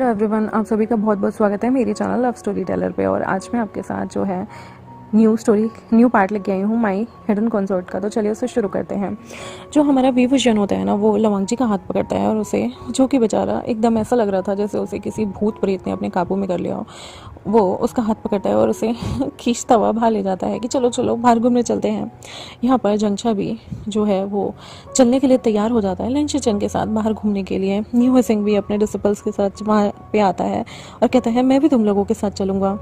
Hello everyone, आप सभी का बहुत बहुत स्वागत है मेरे चैनल लव स्टोरी टेलर पे। और आज मैं आपके साथ जो है न्यू पार्ट लेके आई हूँ माई हिडन कंसर्ट का। तो चलिए उससे शुरू करते हैं। जो हमारा विभूषण होता है ना, वो लवंग जी का हाथ पकड़ता है और उसे, जो कि बेचारा एकदम ऐसा लग रहा था जैसे उसे किसी भूत प्रेत ने अपने काबू में कर लिया हो, वो उसका हाथ पकड़ता है और उसे खींचता हुआ बाहर ले जाता है कि चलो चलो बाहर घूमने चलते हैं। यहाँ पर जंक्षा भी जो है वो चलने के लिए तैयार हो जाता है लेंशिचन के साथ बाहर घूमने के लिए। न्यू सिंह भी अपने डिसिपल्स के साथ वहाँ पे आता है और कहता है मैं भी तुम लोगों के साथ चलूँगा।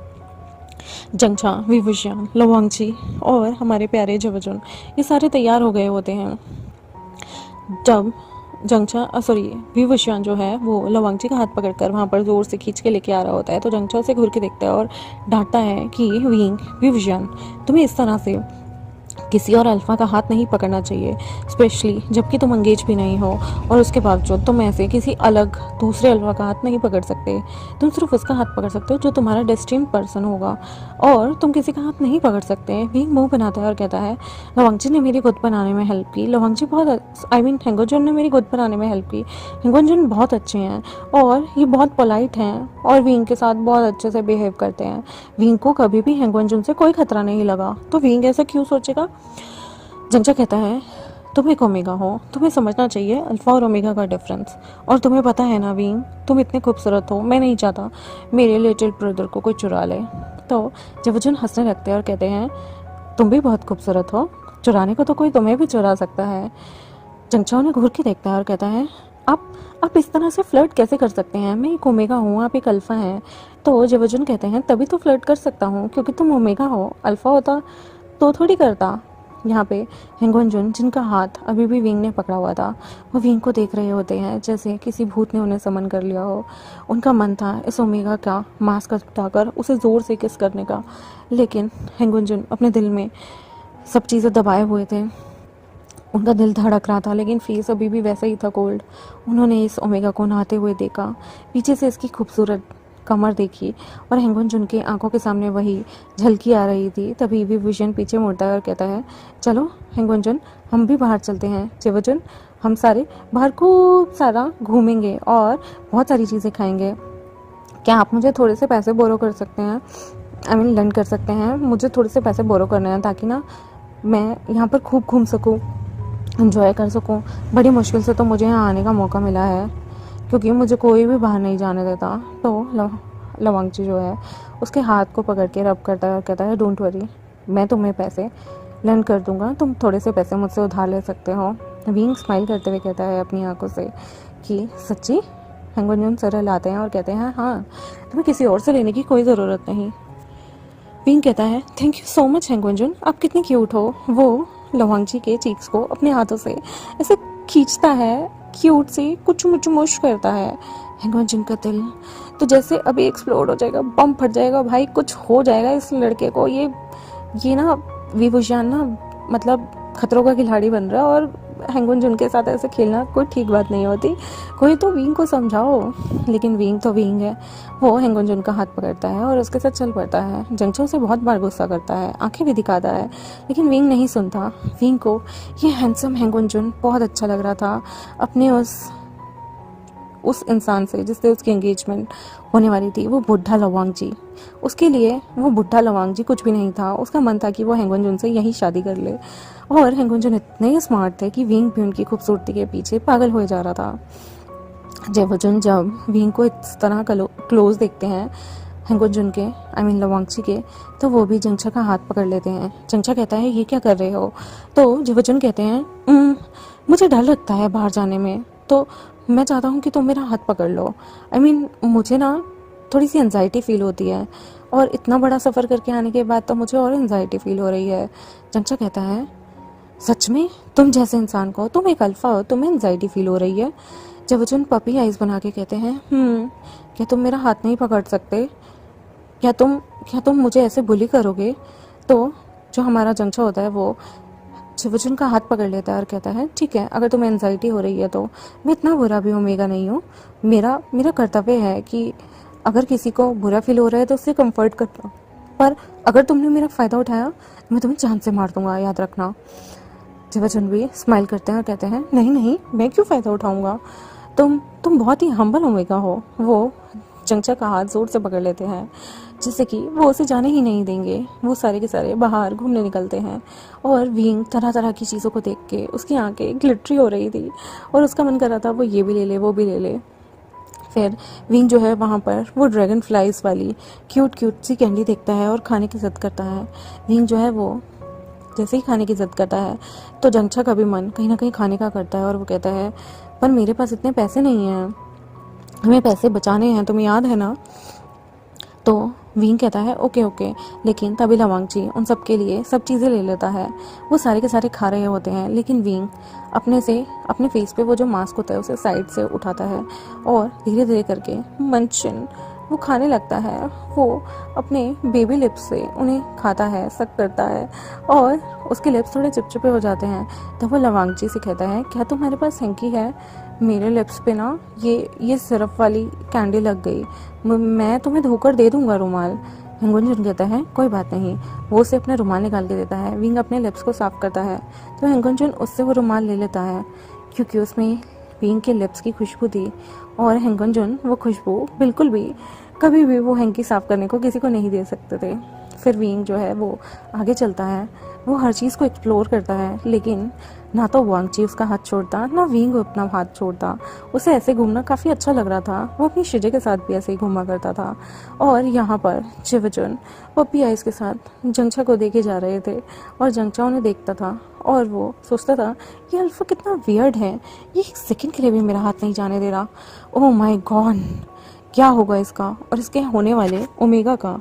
जंक्षा, विभूषण, लवांगची और हमारे प्यारे जवजुन ये सारे तैयार हो गए होते हैं। जब विभूषण जो है वो लवांगची का हाथ पकड़कर वहाँ पर जोर से खींच के लेके आ रहा होता है, तो जंक्षा उसे घूर के देखता है और डांटता है कि विभूषण, तुम्हें इस तरह से किसी और अल्फा का हाथ नहीं पकड़ना चाहिए, स्पेशली जबकि तुम अंगेज भी नहीं हो। और उसके बावजूद तुम ऐसे किसी अलग दूसरे अल्फा का हाथ नहीं पकड़ सकते। तुम सिर्फ उसका हाथ पकड़ सकते हो जो तुम्हारा डेस्टिन्ड पर्सन होगा, और तुम किसी का हाथ नहीं पकड़ सकते। विंग मुंह बनाता है और कहता है लवांगची ने मेरी गुद बनाने में हेल्प की। लवांगची बहुत हेंगोजुन ने मेरी गुद बनाने में हेल्प की। हेंगोजुन बहुत अच्छे हैं और ये बहुत पोलाइट हैं और विंग के साथ बहुत अच्छे से बिहेव करते हैं। विंग को कभी भी हेंगोजुन से कोई खतरा नहीं लगा, तो विंग ऐसा क्यों सोचेगा। जंक्षा कहता है तुम एक ओमेगा हो, तुम्हें समझना चाहिए अल्फा और ओमेगा का डिफरेंस। और तुम्हें पता है ना विंग, तुम इतने खूबसूरत हो, मैं नहीं चाहता मेरे लिटिल ब्रदर को कोई चुरा ले। तो जवजुन हंसने लगते हैं और कहते हैं तुम भी बहुत खूबसूरत हो, चुराने को तो कोई तुम्हें भी चुरा सकता है। जंक्षा उन्हें घूर के देखता है और कहता है आप इस तरह से फ्लर्ट कैसे कर सकते हैं, मैं एक ओमेगा हूँ, आप एक अल्फा हैं। तो जवजुन कहते हैं तभी तो फ्लर्ट कर सकता हूँ क्योंकि तुम ओमेगा हो, अल्फा होता तो थोड़ी करता। यहाँ पे हेंगोजुन, जिनका हाथ अभी भी विंग ने पकड़ा हुआ था, वो विंग को देख रहे होते हैं जैसे किसी भूत ने उन्हें समन कर लिया हो। उनका मन था इस ओमेगा का मास्क उठाकर उसे ज़ोर से किस करने का, लेकिन हेंगोजुन अपने दिल में सब चीज़ें दबाए हुए थे। उनका दिल धड़क रहा था लेकिन फेस अभी भी वैसा ही था, कोल्ड। उन्होंने इस ओमेगा को नहाते हुए देखा, पीछे से इसकी खूबसूरत कमर देखी और हेंगोजुन के आंखों के सामने वही झलकी आ रही थी। तभी विभूषण पीछे मुड़ता है और कहता है चलो हेंगोजुन, हम भी बाहर चलते हैं। जवजुन, हम सारे बाहर खूब सारा घूमेंगे और बहुत सारी चीज़ें खाएंगे। क्या आप मुझे थोड़े से पैसे बोरो कर सकते हैं, लैंड कर सकते हैं। मुझे थोड़े से पैसे बोरो करने हैं ताकि ना मैं यहाँ पर खूब घूम सकूँ, एंजॉय कर सकूँ। बड़ी मुश्किल से तो मुझे यहाँ आने का मौका मिला है क्योंकि मुझे कोई भी बाहर नहीं जाने देता। तो लवांगची जो है उसके हाथ को पकड़ के रब करता है और कहता है डोंट वरी, मैं तुम्हें पैसे लैंड कर दूंगा, तुम थोड़े से पैसे मुझसे उधार ले सकते हो। विंग स्माइल करते हुए कहता है अपनी आंखों से कि सच्ची। हेंगोजुन सर हिलाते हैं और कहते हैं हाँ, तुम्हें किसी और से लेने की कोई ज़रूरत नहीं। विंग कहता है थैंक यू सो मच हेंगोजुन, आप कितनी क्यूट हो। वो लवांगची के चीक्स को अपने हाथों से ऐसे खींचता है, क्यूट सी कुछ मुच करता है। हेंगोजुन का दिल तो जैसे अभी एक्सप्लोड हो जाएगा, बम फट जाएगा भाई, कुछ हो जाएगा इस लड़के को। ये ना विभूषण ना मतलब खतरों का खिलाड़ी बन रहा है और हेंगोजुन के साथ ऐसे खेलना कोई ठीक बात नहीं होती। कोई तो विंग को समझाओ। लेकिन विंग तो विंग है, वो हेंगोजुन का हाथ पकड़ता है और उसके साथ चल पड़ता है। जंक्षा उसे बहुत बार गुस्सा करता है, आंखें भी दिखाता है, लेकिन विंग नहीं सुनता। विंग को ये हैंडसम हेंगोजुन बहुत अच्छा लग रहा था अपने उस इंसान से जिससे उसकी एंगेजमेंट होने वाली थी, वो बुढ़ा लवांगजी। उसके लिए वो बुढ़ा लवांगजी कुछ भी नहीं था। उसका मन था कि वो हेंगोजुन से यही शादी कर ले। और हेंगोजुन इतने स्मार्ट थे कि विंग भी उनकी खूबसूरती के पीछे पागल हो जा रहा था। जवजुन जब विंग को इस तरह क्लोज देखते हैं हेंगोजुन के लवांगची के, तो वो भी जंक्षा का हाथ पकड़ लेते हैं। जंक्षा कहता है ये क्या कर रहे हो। तो जवजुन कहते हैं मुझे डर लगता है बाहर जाने में, तो मैं चाहता हूँ कि तुम मेरा हाथ पकड़ लो। मुझे ना थोड़ी सी एंजाइटी फील होती है और इतना बड़ा सफ़र करके आने के बाद तो मुझे और एंजाइटी फील हो रही है। जंक्षा कहता है सच में, तुम जैसे इंसान को, तुम एक अल्फा हो, तुम्हें एंजाइटी फील हो रही है। जवजुन पपी आइज बना के कहते हैं क्या तुम मेरा हाथ नहीं पकड़ सकते, क्या तुम मुझे ऐसे बुली करोगे। तो जो हमारा जंक्षा होता है वो जवजुन का हाथ पकड़ लेता है और कहता है ठीक है, अगर तुम्हें एंजाइटी हो रही है तो मैं इतना बुरा भी ओमेगा नहीं हूँ। मेरा कर्तव्य है कि अगर किसी को बुरा फील हो रहा है तो उससे कंफर्ट करना, पर अगर तुमने मेरा फ़ायदा उठाया तो मैं तुम्हें जान से मार दूंगा, याद रखना। जवजुन भी स्माइल करते हैं और कहते हैं नहीं नहीं, मैं क्यों फ़ायदा उठाऊंगा, तुम बहुत ही हम्बल ओमेगा हो। वो जंगचा का हाथ जोर से पकड़ लेते हैं, जिससे कि वो उसे जाने ही नहीं देंगे। वो सारे के सारे बाहर घूमने निकलते हैं और विंग तरह तरह की चीज़ों को देख के उसकी आंखें ग्लिटरी हो रही थी और उसका मन कर रहा था वो ये भी ले ले, वो भी ले ले। फिर विंग जो है वहाँ पर वो ड्रैगन फ्लाइज वाली क्यूट क्यूट सी कैंडी देखता है और खाने की ज़िद करता है। विंग जो है वो जैसे ही खाने की ज़िद करता है तो जंगचा का भी मन कहीं ना कहीं खाने का करता है और वो कहता है पर मेरे पास इतने पैसे नहीं हैं, हमें पैसे बचाने हैं, तुम्हें याद है ना। तो विंग कहता है ओके ओके, लेकिन तभी लवांगची उन सब के लिए सब चीज़ें ले लेता है। वो सारे के सारे खा रहे होते हैं, लेकिन विंग अपने फेस पे वो जो मास्क होता है उसे साइड से उठाता है और धीरे धीरे करके मंचन वो खाने लगता है। वो अपने बेबी लिप्स से उन्हें खाता है, सक करता है और उसके लिप्स थोड़े चिपचिपे हो जाते हैं। तब वो लवांगची से कहता है क्या तुम्हारे पास हैंकी है, मेरे लिप्स पे ना ये सिरप वाली कैंडी लग गई, मैं तुम्हें धोकर दे दूंगा रुमाल। हेंगुनजुन कहता है कोई बात नहीं। वो उसे अपना रुमाल निकाल के देता है। विंग अपने लिप्स को साफ करता है तो हेंगुनजुन उससे वो रुमाल ले लेता है, क्योंकि उसमें विंग के लिप्स की खुशबू थी और हेंगुनजुन वो खुशबू बिल्कुल भी कभी भी वो हैंकी साफ करने को किसी को नहीं दे सकते थे। फिर विंग जो है वो आगे चलता है, वो हर चीज़ को एक्सप्लोर करता है, लेकिन ना तो वांगची उसका हाथ छोड़ता ना विंग अपना हाथ छोड़ता। उसे ऐसे घूमना काफ़ी अच्छा लग रहा था। वो अपनी शिजे के साथ भी ऐसे ही घूमा करता था। और यहाँ पर चिवजुन पप्पी आइस के साथ जंगचा को देखे जा रहे थे और जंगचा उन्हें देखता था और वो सोचता था ये अल्फा कितना वियर्ड है, ये एक सेकंड के लिए भी मेरा हाथ नहीं जाने दे रहा। ओह माय गॉड, क्या होगा इसका और इसके होने वाले ओमेगा का।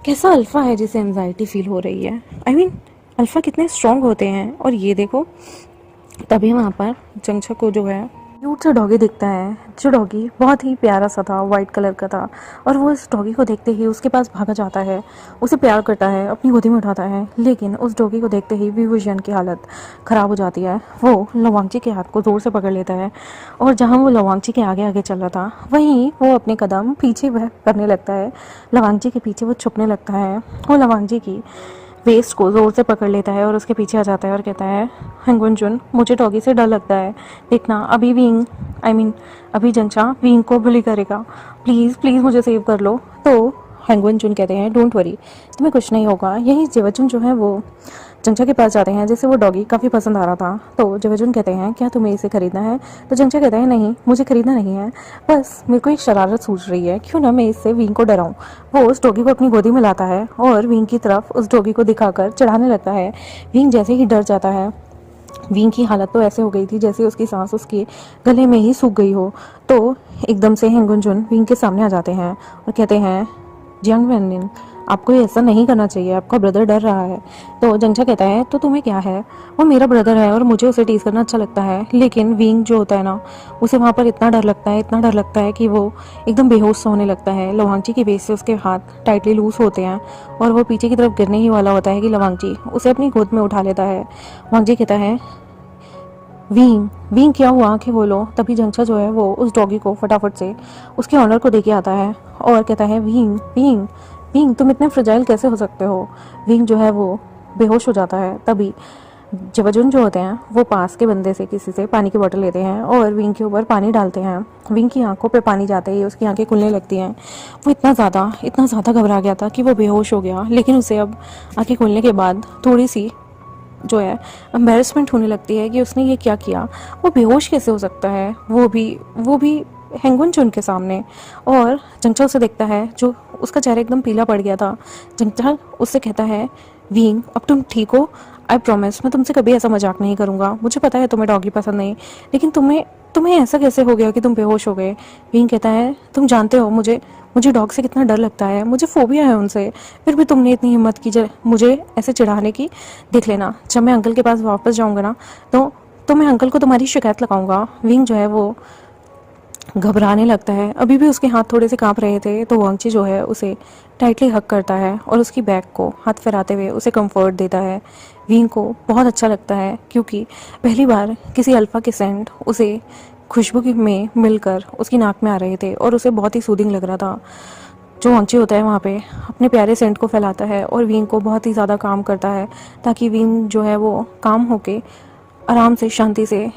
कैसा अल्फा है जिसे एंजाइटी फील हो रही है। आई मीन अल्फा कितने स्ट्रांग होते हैं। और ये देखो तभी वहाँ पर जंगचा को जो है क्यूट सा डॉगी दिखता है, जो डॉगी बहुत ही प्यारा सा था, वाइट कलर का था। और वो इस डॉगी को देखते ही उसके पास भागा जाता है, उसे प्यार करता है, अपनी गोदी में उठाता है। लेकिन उस डॉगी को देखते ही विवुजियन की हालत ख़राब हो जाती है। वो लवांगची के हाथ को ज़ोर से पकड़ लेता है और जहाँ वो लवांगची के आगे आगे चल रहा था वहीं वो अपने कदम पीछे करने लगता है। लवांगची के पीछे वो छुपने लगता है। वो लवांगची की वेस्ट को ज़ोर से पकड़ लेता है और उसके पीछे आ जाता है और कहता है हेंगुनजुन मुझे डॉगी से डर लगता है, देखना अभी विंग अभी जंगचा विंग को बुली करेगा, प्लीज़ प्लीज़ मुझे सेव कर लो। तो हेंगुनजुन कहते हैं डोंट वरी, तुम्हें कुछ नहीं होगा। यही जेवजुन जो है वो जंगचा के पास जाते हैं, जिसे वो डॉगी काफ़ी पसंद आ रहा था। तो जेवजुन कहते हैं क्या तुम्हें इसे खरीदना है। तो जंगचा कहता है नहीं मुझे खरीदना नहीं है, बस मेरे को एक शरारत सूझ रही है, क्यों ना मैं इससे विंग को डराऊं। वो उस डॉगी को अपनी गोदी में लाता है और विंग की तरफ उस डॉगी को दिखाकर चढ़ाने लगता है। विंग जैसे ही डर जाता है, विंग की हालत तो ऐसे हो गई थी जैसे उसकी सांस उसके गले में ही सूख गई हो। तो एकदम से हेंगुनजुन विंग के सामने आ जाते हैं और कहते हैं जियांग वेनिन आपको ये ऐसा नहीं करना चाहिए, आपका ब्रदर डर रहा है। तो जंगचा कहता है तो तुम्हें क्या है, वो मेरा ब्रदर है और मुझे उसे टीज करना अच्छा लगता है। लेकिन विंग जो होता है ना उसे वहाँ पर इतना डर लगता है कि वो एकदम बेहोश सा होने लगता है। लवांगची की बेस से उसके हाथ टाइटली लूज होते हैं और वो पीछे की तरफ गिरने ही वाला होता है कि लवांगची उसे अपनी गोद में उठा लेता है। वांगची कहता है विंग क्या हुआ, आंखें बोलो। तभी जंगचा जो है वो उस डॉगी को फटाफट से उसके ऑनर को देके आता है और कहता है विंग तुम इतने फ्रजाइल कैसे हो सकते हो। विंग जो है वो बेहोश हो जाता है। तभी जेवजुन जो होते हैं वो पास के बंदे से किसी से पानी की बोतल लेते हैं और विंग के ऊपर पानी डालते हैं। विंग की आंखों पे पानी जाते ही उसकी आंखें खुलने लगती हैं। वो इतना ज़्यादा घबरा गया था कि वो बेहोश हो गया, लेकिन उसे अब आंखें खुलने के बाद थोड़ी सी जो है एम्बेरसमेंट होने लगती है कि उसने ये क्या किया, वो बेहोश कैसे हो सकता है, वो भी हेंगुनजुन के सामने। और जंगचा उसे देखता है, जो उसका चेहरा एकदम पीला पड़ गया था। जंगचा उससे कहता है विंग अब तुम ठीक हो, आई प्रॉमिस मैं तुमसे कभी ऐसा मजाक नहीं करूँगा। मुझे पता है तुम्हें डॉगी पसंद नहीं, लेकिन तुम्हें ऐसा कैसे हो गया कि तुम बेहोश हो गए। विंग कहता है तुम जानते हो मुझे डॉग से कितना डर लगता है, मुझे फोबिया है उनसे, फिर भी तुमने इतनी हिम्मत की मुझे ऐसे चिढ़ाने की। देख लेना जब मैं अंकल के पास वापस जाऊँगा ना तो मैं अंकल को तुम्हारी शिकायत लगाऊंगा। विंग जो है वो घबराने लगता है, अभी भी उसके हाथ थोड़े से कांप रहे थे। तो वांगची जो है उसे टाइटली हक करता है और उसकी बैक को हाथ फिराते हुए उसे कंफर्ट देता है। विंग को बहुत अच्छा लगता है क्योंकि पहली बार किसी अल्फा के सेंट उसे खुशबू में मिलकर उसकी नाक में आ रहे थे और उसे बहुत ही सूदिंग लग रहा था। जो वांगची होता है वहाँ पे अपने प्यारे सेंट को फैलाता है और विंग को बहुत ही ज़्यादा काम करता है, ताकि विंग जो है वो काम होके आराम से शांति से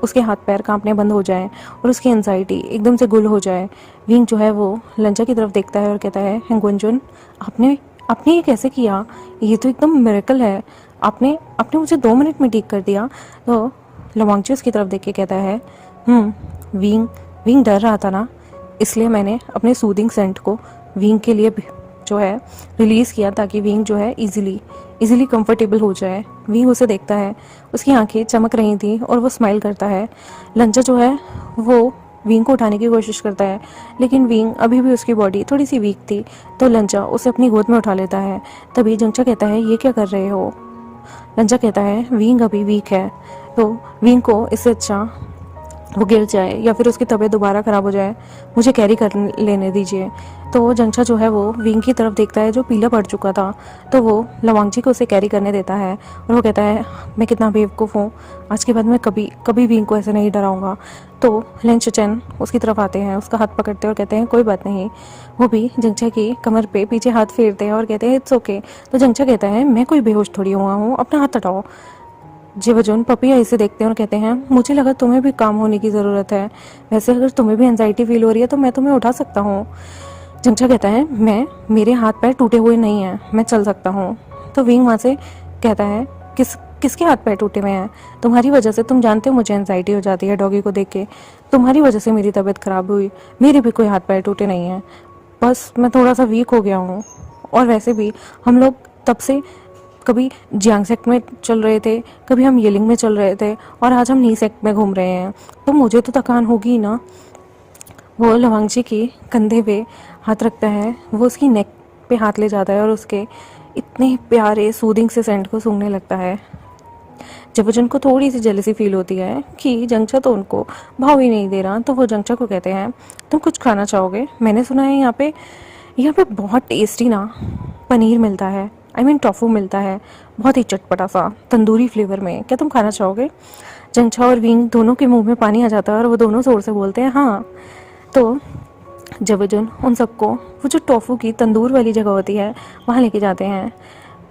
उसके हाथ पैर कांपने बंद हो जाएं और उसकी एंजाइटी एकदम से गुल हो जाए। विंग जो है वो लंचा की तरफ देखता है और कहता है, हेंगुनजुन, आपने आपने ये कैसे किया? ये तो एकदम मिरेकल है। आपने आपने मुझे 2 मिनट में ठीक कर दिया। तो लवांगची उसकी तरफ देख के कहता है, विंग विंग डर रहा था ना, इसलिए मैंने अपने सूदिंग सेंट को विंग के लिए जो है रिलीज़ किया ताकि विंग जो है इजीली कंफर्टेबल हो जाए। विंग उसे देखता है, उसकी आंखें चमक रही थी और वो स्माइल करता है। लंचा जो है वो विंग को उठाने की कोशिश करता है, लेकिन विंग अभी भी उसकी बॉडी थोड़ी सी वीक थी, तो लंचा उसे अपनी गोद में उठा लेता है। तभी जंचा कहता है, ये क्या कर रहे हो? लंचा कहता है, विंग अभी वीक है, तो विंग को इससे अच्छा वो गिर जाए या फिर उसकी तबीयत दोबारा ख़राब हो जाए, मुझे कैरी कर लेने दीजिए। तो जंचा जो है वो विंग की तरफ देखता है जो पीला पड़ चुका था, तो वो लवांगजी को उसे कैरी करने देता है और वो कहता है, मैं कितना बेवकूफ़ हूँ, आज के बाद मैं कभी कभी विंग को ऐसे नहीं डराऊंगा। तो लेंचचन उसकी तरफ आते हैं, उसका हाथ पकड़ते हैं और कहते हैं, कोई बात नहीं। वो भी जंचा की कमर पे पीछे हाथ फेरते हैं और कहते हैं, इट्स ओके। तो जंचा कहता है, मैं कोई बेहोश थोड़ी हुआ हूँ, अपना हाथ हटाओ। जेवजुन पपिया इसे देखते हैं और कहते हैं, मुझे लगा तुम्हें भी काम होने की ज़रूरत है, वैसे अगर तुम्हें भी एंजाइटी फील हो रही है तो मैं तुम्हें उठा सकता हूँ। जंचा कहता है, मेरे हाथ पैर टूटे हुए नहीं हैं, मैं चल सकता हूँ। तो विंग वहाँ से कहता है, किसके हाथ पैर टूटे हुए हैं? तुम्हारी वजह से, तुम जानते हो मुझे एंजाइटी हो जाती है डॉगी को देख के, तुम्हारी वजह से मेरी तबीयत ख़राब हुई, मेरे भी कोई हाथ पैर टूटे नहीं हैं, बस मैं थोड़ा सा वीक हो गया हूँ। और वैसे भी हम लोग तब से कभी जियांग सेक्ट में चल रहे थे, कभी हम येलिंग में चल रहे थे और आज हम नी सेक्ट में घूम रहे हैं, तो मुझे तो थकान होगी ना। वो लवांगजी के कंधे पे हाथ रखता है, वो उसकी नेक पे हाथ ले जाता है और उसके इतने प्यारे सूदिंग से सेंट को सूंघने लगता है। जबोजन को थोड़ी सी जेलसी फील होती है कि जंगचा तो उनको भाव ही नहीं दे रहा, तो वो जंगचा को कहते हैं, तुम कुछ खाना चाहोगे? मैंने सुना है यहाँ पे बहुत टेस्टी ना पनीर मिलता है, टोफू मिलता है, बहुत ही चटपटा सा तंदूरी फ्लेवर में, क्या तुम खाना चाहोगे? जंगचा और विंग दोनों के मुंह में पानी आ जाता है और वो दोनों ज़ोर से बोलते हैं, हाँ। तो जबोजन उन सबको वो जो टोफू की तंदूर वाली जगह होती है वहाँ लेके जाते हैं।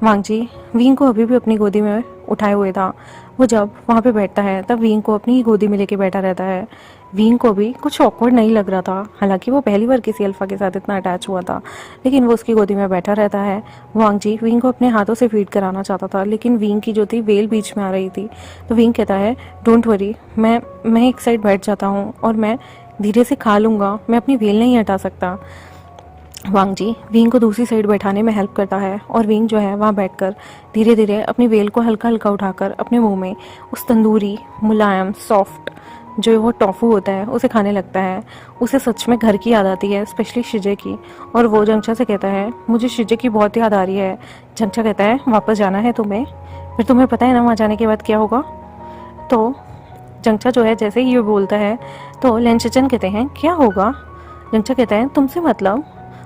वांगजी विंग को अभी भी अपनी गोदी में उठाए हुए था। वो जब वहाँ पे बैठता है तब विंग को अपनी ही गोदी में लेके बैठा रहता है। विंग को भी कुछ ऑकवर्ड नहीं लग रहा था, हालांकि वो पहली बार किसी अल्फा के साथ इतना अटैच हुआ था, लेकिन वो उसकी गोदी में बैठा रहता है। वांगजी विंग को अपने हाथों से फीड कराना चाहता था, लेकिन विंग की जो थी वेल बीच में आ रही थी, तो विंग कहता है, डोंट वरी, मैं एक साइड बैठ जाता हूँ और मैं धीरे से खा लूँगा, मैं अपनी वेल नहीं हटा सकता। वांगजी विंग को दूसरी साइड बैठाने में हेल्प करता है और विंग जो है वहाँ बैठकर धीरे धीरे अपनी वेल को हल्का हल्का उठाकर अपने मुंह में उस तंदूरी मुलायम सॉफ्ट जो वो टोफू होता है उसे खाने लगता है। उसे सच में घर की याद आती है, स्पेशली शिजे की, और वो जंगचा से कहता है, मुझे शिजे की बहुत याद आ रही है। जंगचा कहता है, वापस जाना है तुम्हें? फिर तुम्हें पता है ना वहाँ जाने के बाद क्या होगा? तो जंगचा जो है जैसे ही ये बोलता है तो लेंचचन कहते हैं, क्या होगा? जंगचा कहता है, तुमसे मतलब।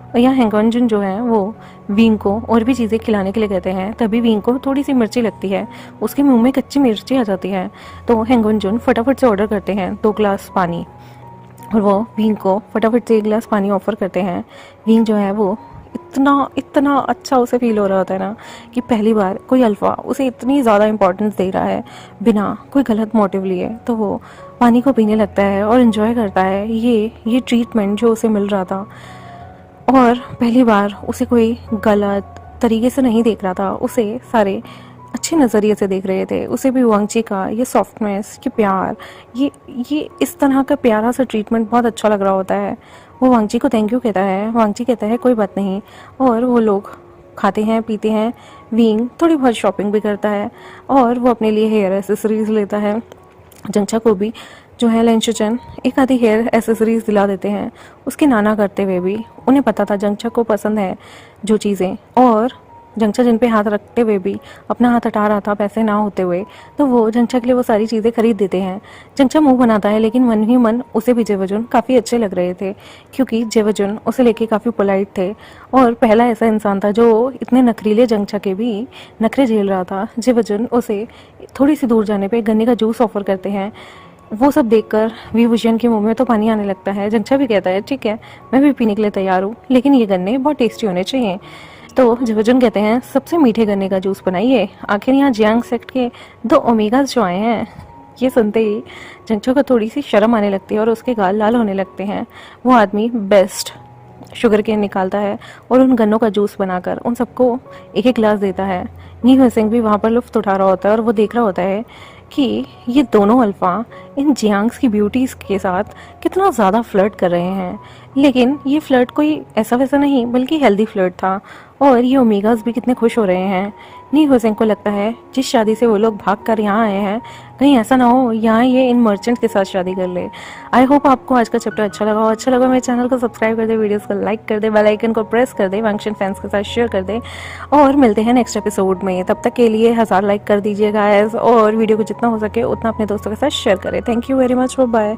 और यहाँ हेंगुनजुन जो है वो विंग को और भी चीज़ें खिलाने के लिए कहते हैं। तभी विंग को थोड़ी सी मिर्ची लगती है, उसके मुंह में कच्ची मिर्ची आ जाती है, तो हेंगुनजुन फटाफट से ऑर्डर करते हैं 2 ग्लास पानी, और वो विंग को फटाफट से 1 ग्लास पानी ऑफर करते हैं। विंग जो है वो इतना इतना अच्छा उसे फील हो रहा होता है ना कि पहली बार कोई अल्फ़ा उसे इतनी ज़्यादा इंपॉर्टेंस दे रहा है बिना कोई गलत मोटिव लिए, तो वो पानी को पीने लगता है और इन्जॉय करता है ये ट्रीटमेंट जो उसे मिल रहा था। और पहली बार उसे कोई गलत तरीके से नहीं देख रहा था, उसे सारे अच्छे नज़रिए से देख रहे थे। उसे भी वांगची का ये सॉफ्टनेस, ये प्यार, ये इस तरह का प्यारा सा ट्रीटमेंट बहुत अच्छा लग रहा होता है। वो वांगची को थैंक यू कहता है, वांगची कहता है कोई बात नहीं, और वो लोग खाते हैं पीते हैं। विंग थोड़ी बहुत शॉपिंग भी करता है और वो अपने लिए हेयर एसेसरीज लेता है। जंचा को भी जो है लेंचचन एक आधी हेयर एसेसरीज दिला देते हैं, उसके नाना करते हुए भी। उन्हें पता था जंचा को पसंद है जो चीज़ें, और जंचा जिन पे हाथ रखते हुए भी अपना हाथ हटा रहा था पैसे ना होते हुए, तो वो जंचा के लिए वो सारी चीज़ें खरीद देते हैं। जंचा मुंह बनाता है, लेकिन मन ही मन उसे भी जेवजुन काफ़ी अच्छे लग रहे थे, क्योंकि जेवजुन उसे लेके काफ़ी पोलाइट थे और पहला ऐसा इंसान था जो इतने नखरीले जंचा के भी नखरे झेल रहा था। जेवजुन उसे थोड़ी सी दूर जाने पर गन्ने का जूस ऑफर करते हैं। वो सब देखकर विभूषण के मुंह में तो पानी आने लगता है। जंचा भी कहता है, ठीक है, मैं भी पीने के लिए तैयार हूँ, लेकिन ये गन्ने बहुत टेस्टी होने चाहिए। तो जेवजुन कहते हैं, सबसे मीठे गन्ने का जूस बनाइए, आखिर यहाँ जियांग सेक्ट के 2 ओमेगास जो आए हैं। ये सुनते ही जंगचो को थोड़ी सी शर्म आने लगती है और उसके गाल लाल होने लगते हैं। वो आदमी बेस्ट शुगर केन निकालता है और उन गन्नों का जूस बनाकर उन सबको एक एक गिलास देता है। नी हुई सिंह भी वहाँ पर लुत्फ उठा रहा होता है और वो देख रहा होता है कि ये दोनों अल्फ़ा इन जियांग्स की ब्यूटीज़ के साथ कितना ज़्यादा फ्लर्ट कर रहे हैं। लेकिन ये फ्लर्ट कोई ऐसा वैसा नहीं बल्कि हेल्दी फ्लर्ट था और ये ओमेगास भी कितने खुश हो रहे हैं। नी हुसैन को लगता है जिस शादी से वो लोग भाग कर यहाँ आए हैं कहीं ऐसा ना हो यहाँ ये इन मर्चेंट के साथ शादी कर ले। आई होप आपको आज का चैप्टर अच्छा लगा हो। अच्छा लगा मेरे चैनल को सब्सक्राइब कर दे, वीडियोस को लाइक कर दे, बेल आइकन को प्रेस कर दे, वंशन फैंस के साथ शेयर कर दे और मिलते हैं नेक्स्ट एपिसोड में। तब तक के लिए 1000 लाइक कर दीजिएगा और वीडियो को जितना हो सके उतना अपने दोस्तों के साथ शेयर करें। Thank you very much, bye.